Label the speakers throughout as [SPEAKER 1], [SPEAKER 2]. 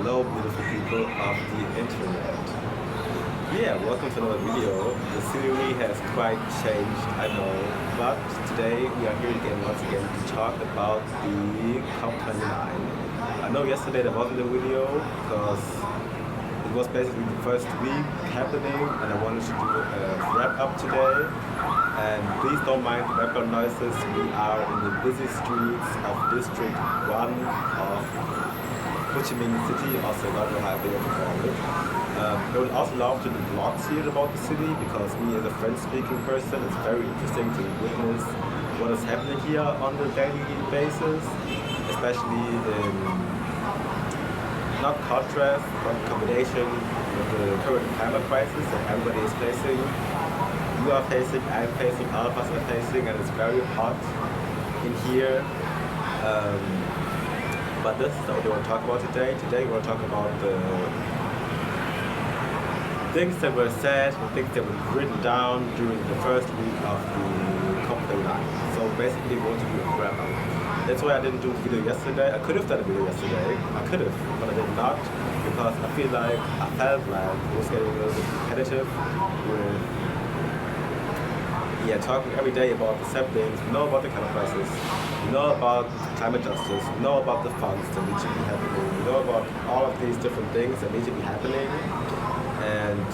[SPEAKER 1] Hello beautiful people of the internet. Yeah, welcome to another video. The scenery has quite changed, I know, but today we are here again once again to talk about the COP29. I know yesterday there wasn't a video because it was basically the first week happening and I wanted to do a wrap up today. And please don't mind the background noises. We are in the busy streets of District 1 of Ho Chi Minh City, also not know how to call it. I would also love to do vlogs here about the city because me as a French-speaking person, it's very interesting to witness what is happening here on a daily basis, especially in not contrast, but combination with the current climate crisis that everybody is facing. You are facing, I'm facing, all of us are facing, and it's very hot in here. But this is not what we want to talk about today. Today we want to talk about the things that were said and things that were written down during the first week of the COP29. So basically we want to do a wrap up. That's why I didn't do a video yesterday. I could have done a video yesterday. I could have, but I did not because I felt like it was getting a little bit repetitive with talking every day about the same things. We know about the climate crisis, we know about climate justice, we know about the funds that need to be happening, we know about all of these different things that need to be happening, and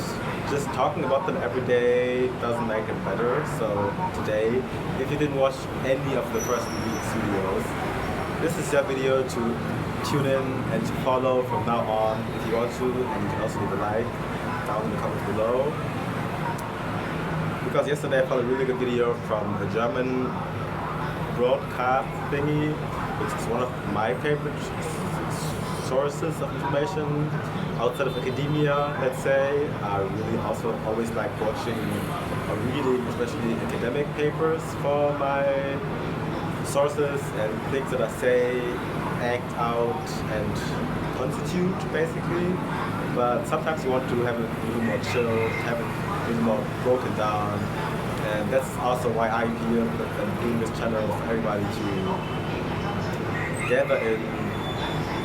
[SPEAKER 1] just talking about them every day doesn't make it better. So today, if you didn't watch any of the first week's videos, this is your video to tune in and to follow from now on if you want to, and you can also leave a like down in the comments below. Because yesterday I found a really good video from a German broadcast thingy, which is one of my favorite sources of information outside of academia, let's say. I really also always like watching or reading, especially academic papers for my sources and things that I say, act out and constitute basically. But sometimes you want to have it a little more chill, have it a little more broken down, and that's also why I'm here and doing this channel for everybody to gather in,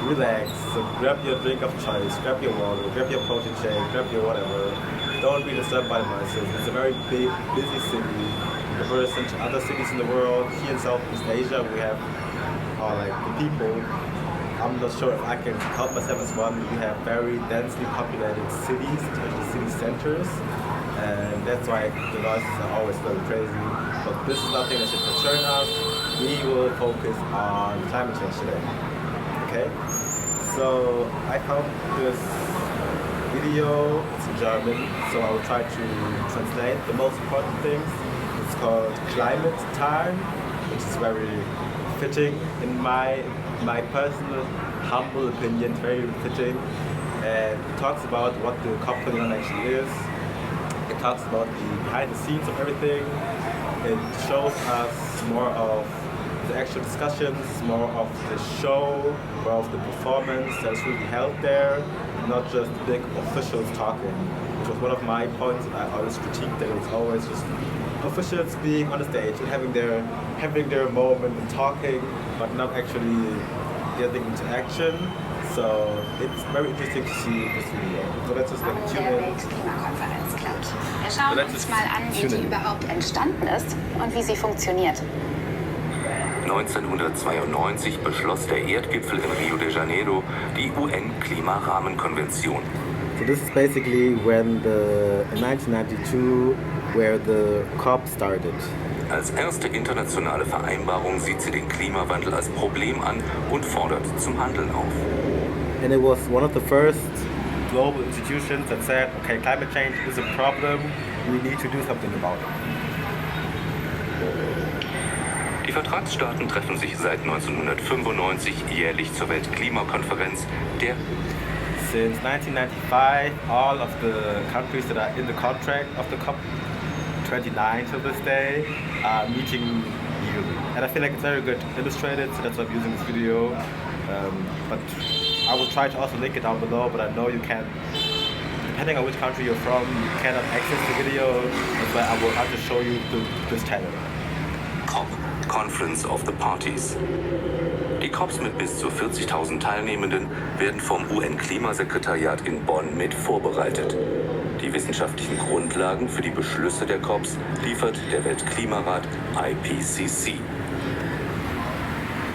[SPEAKER 1] relax, so grab your drink of choice, grab your water, grab your protein shake, grab your whatever. Don't be disturbed by the noises. It's a very big, busy city in comparison to other cities in the world. Here in Southeast Asia we have like the people. I'm not sure if I can count myself as one. We have very densely populated cities, especially city centers, and that's why the noises are always very crazy. But this is nothing that should concern us. We will focus on climate change today. Okay? So I found this video, it's in German, so I will try to translate the most important things. It's called Climate Time, which is very fitting in my personal humble opinion, very fitting, and it talks about what the COP29 actually is. It talks about the behind the scenes of everything. It shows us more of the actual discussions, more of the show, more of the performance that's really held there, not just big officials talking, which was one of my points that I always critiqued, that it's always just officials being on the stage and having their moment and talking, but not actually getting into action. So it's very interesting to see this video. So let's just tune in.
[SPEAKER 2] Wir schauen uns mal an, wie die überhaupt entstanden ist und wie sie funktioniert.
[SPEAKER 3] 1992 beschloss der Erdgipfel in Rio de Janeiro die UN-Klimarahmenkonvention.
[SPEAKER 1] So this is basically when in 1992 where the COP started.
[SPEAKER 3] Als erste internationale Vereinbarung sieht sie den Klimawandel als Problem an und fordert zum Handeln auf.
[SPEAKER 1] And it was one of the first global institutions that said, okay, climate change is a problem, we need to do something about it.
[SPEAKER 3] Die Vertragsstaaten treffen sich seit 1995 jährlich zur Weltklimakonferenz, der
[SPEAKER 1] Since 1995, all of the countries that are in the contract of the COP29 to this day are meeting yearly. And I feel like it's very good illustrated, so that's why I'm using this video. But I will try to also link it down below, but I know you can't, depending on which country you're from, you cannot access the video, that's why I will have to show you this channel.
[SPEAKER 3] COP, Conference of the Parties. Die COPs mit bis zu 40.000 Teilnehmenden werden vom UN-Klimasekretariat in Bonn mit vorbereitet. Die wissenschaftlichen Grundlagen für die Beschlüsse der COPs liefert der Weltklimarat IPCC.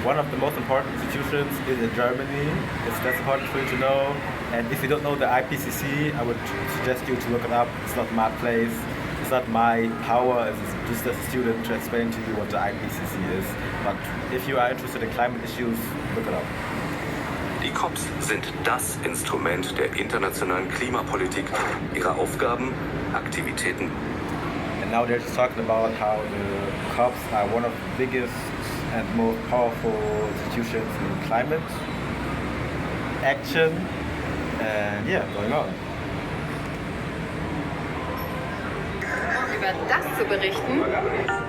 [SPEAKER 1] One of the most important institutions is in Germany. That's important for you to know. And if you don't know the IPCC, I would suggest you to look it up. It's not my place. It's not my power as just as a student to explain to you what the IPCC is. But if you are interested in climate issues, look it up.
[SPEAKER 3] Die COPs sind das Instrument der internationalen Klimapolitik, ihre Aufgaben, Aktivitäten.
[SPEAKER 1] And now they're just talking about how the COPs are one of the biggest and most powerful institutions in climate action and going on.
[SPEAKER 4] Über das zu berichten,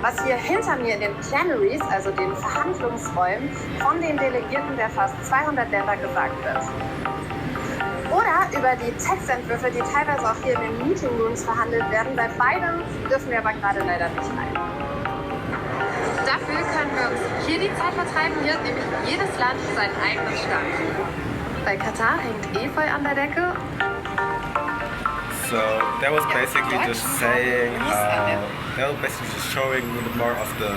[SPEAKER 4] was hier hinter mir in den Plenaries, also den Verhandlungsräumen, von den Delegierten der fast 200 Länder gesagt wird. Oder über die Textentwürfe, die teilweise auch hier in den Meeting Rooms verhandelt werden. Bei beidem dürfen wir aber gerade leider nicht rein. Dafür können wir uns hier die Zeit vertreiben. Hier hat nämlich jedes Land seinen eigenen Stand. Bei Katar hängt Efeu an der Decke.
[SPEAKER 1] So that was basically just saying, that was basically just showing a little bit more of the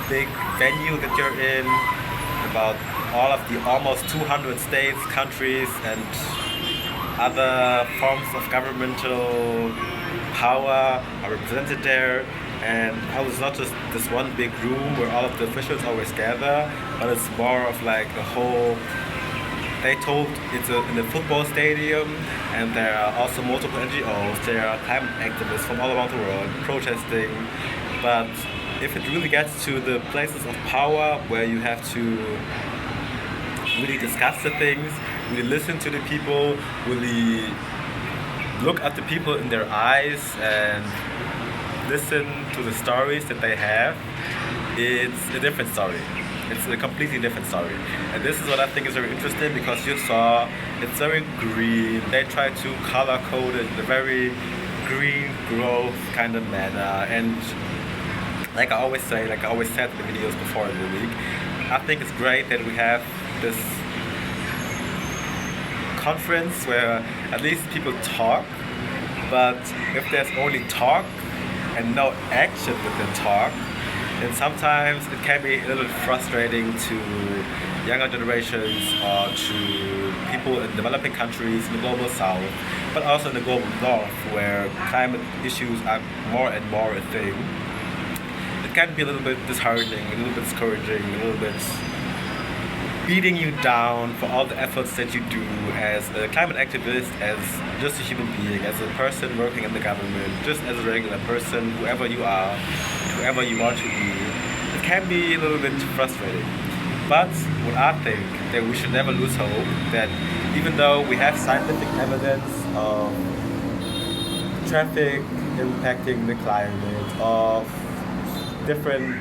[SPEAKER 1] big venue that you're in, about all of the almost 200 states, countries, and other forms of governmental power are represented there. And how it's not just this one big room where all of the officials always gather, but it's more of like a whole. They told it's in a football stadium, and there are also multiple NGOs. There are climate activists from all around the world protesting. But if it really gets to the places of power where you have to really discuss the things, really listen to the people, really look at the people in their eyes and listen to the stories that they have, it's a different story. It's a completely different story. And this is what I think is very interesting, because you saw it's very green. They try to color code it in a very green growth kind of manner. And like I always say, like I always said in the videos before in the week, I think it's great that we have this conference where at least people talk. But if there's only talk and no action with the talk, and sometimes it can be a little bit frustrating to younger generations or to people in developing countries in the global south, but also in the global north, where climate issues are more and more a thing. It can be a little bit disheartening, a little bit discouraging, a little bit beating you down for all the efforts that you do as a climate activist, as just a human being, as a person working in the government, just as a regular person, whoever you are, whoever you want to be. It can be a little bit frustrating. But what I think that we should never lose hope, that even though we have scientific evidence of traffic impacting the climate, of different,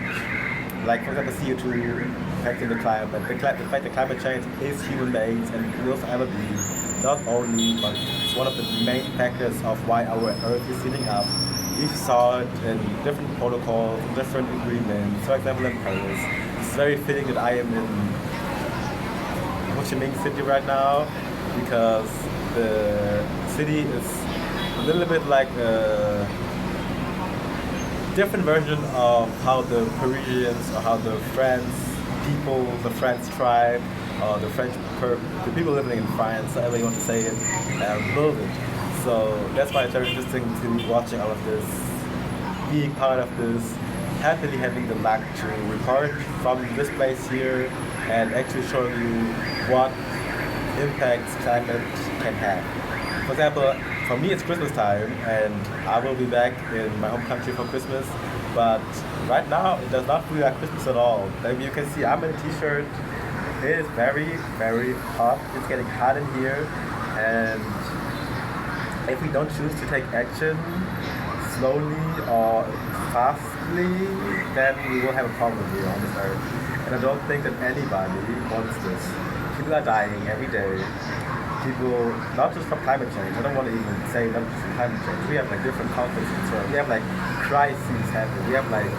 [SPEAKER 1] like for example CO2 impacting the climate, the fact that climate change is human-made and will forever be, not only, but it's one of the main factors of why our Earth is heating up. We saw it in different protocols, different agreements. For example, in Paris, it's very fitting that I am in Ho Chi Minh City right now, because the city is a little bit like a different version of how the Parisians or how the French people, the French tribe, or the people living in France, however you want to say it, build it. So that's why it's very interesting to be watching all of this, being part of this, happily having the luck to record from this place here and actually showing you what impacts climate can have. For example, for me it's Christmas time and I will be back in my home country for Christmas, but right now it does not feel like Christmas at all. Maybe you can see I'm in a t-shirt. It is very, very hot. It's getting hot in here, and if we don't choose to take action slowly or fastly, then we will have a problem here on this earth. And I don't think that anybody wants this. People are dying every day. People, not just from climate change, I don't want to even say not just from climate change. We have like different conflicts in this world. We have like crises happening. We have like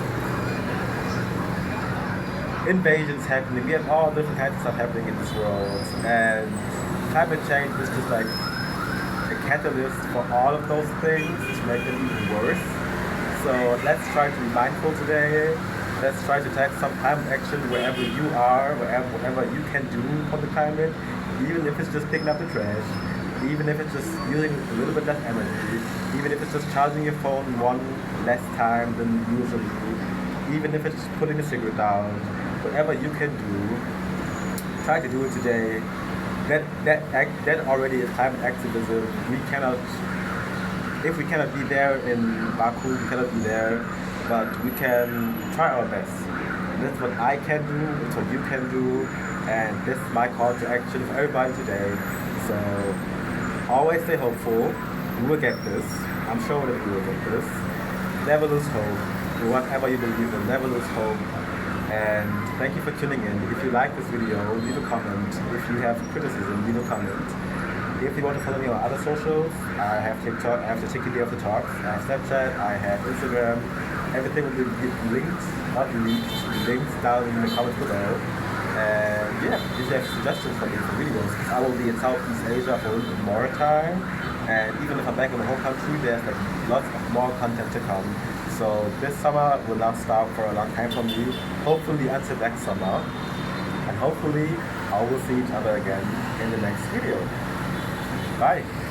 [SPEAKER 1] invasions happening. We have all different kinds of stuff happening in this world, and climate change is just like a catalyst for all of those things to make them even worse. So let's try to be mindful today. Let's try to take some climate action wherever you are, whatever you can do for the climate, even if it's just picking up the trash, even if it's just using a little bit less energy, even if it's just charging your phone one less time than usually, even if it's just putting a cigarette down, whatever you can do, try to do it today. That already is climate activism. If we cannot be there in Baku, we cannot be there, but we can try our best. And that's what I can do, that's what you can do, and this is my call to action for everybody today. So always stay hopeful. We will get this. I'm sure that we will get this. Never lose hope. Whatever you believe in, never lose hope. And thank you for tuning in. If you like this video, leave a comment. If you have criticism, leave a comment. If you want to follow me on other socials, I have TikTok, I have the Tiki Day of the Talks, I have Snapchat, I have Instagram. Everything will be linked, not leaked, linked down in the comments below. And yeah, if you have suggestions for me for videos, I will be in Southeast Asia for a little bit more time. And even if I'm back in the whole country, there's like lots of more content to come. So this summer will not stop for a long time for me. Hopefully until next summer. And hopefully I will see each other again in the next video. Bye.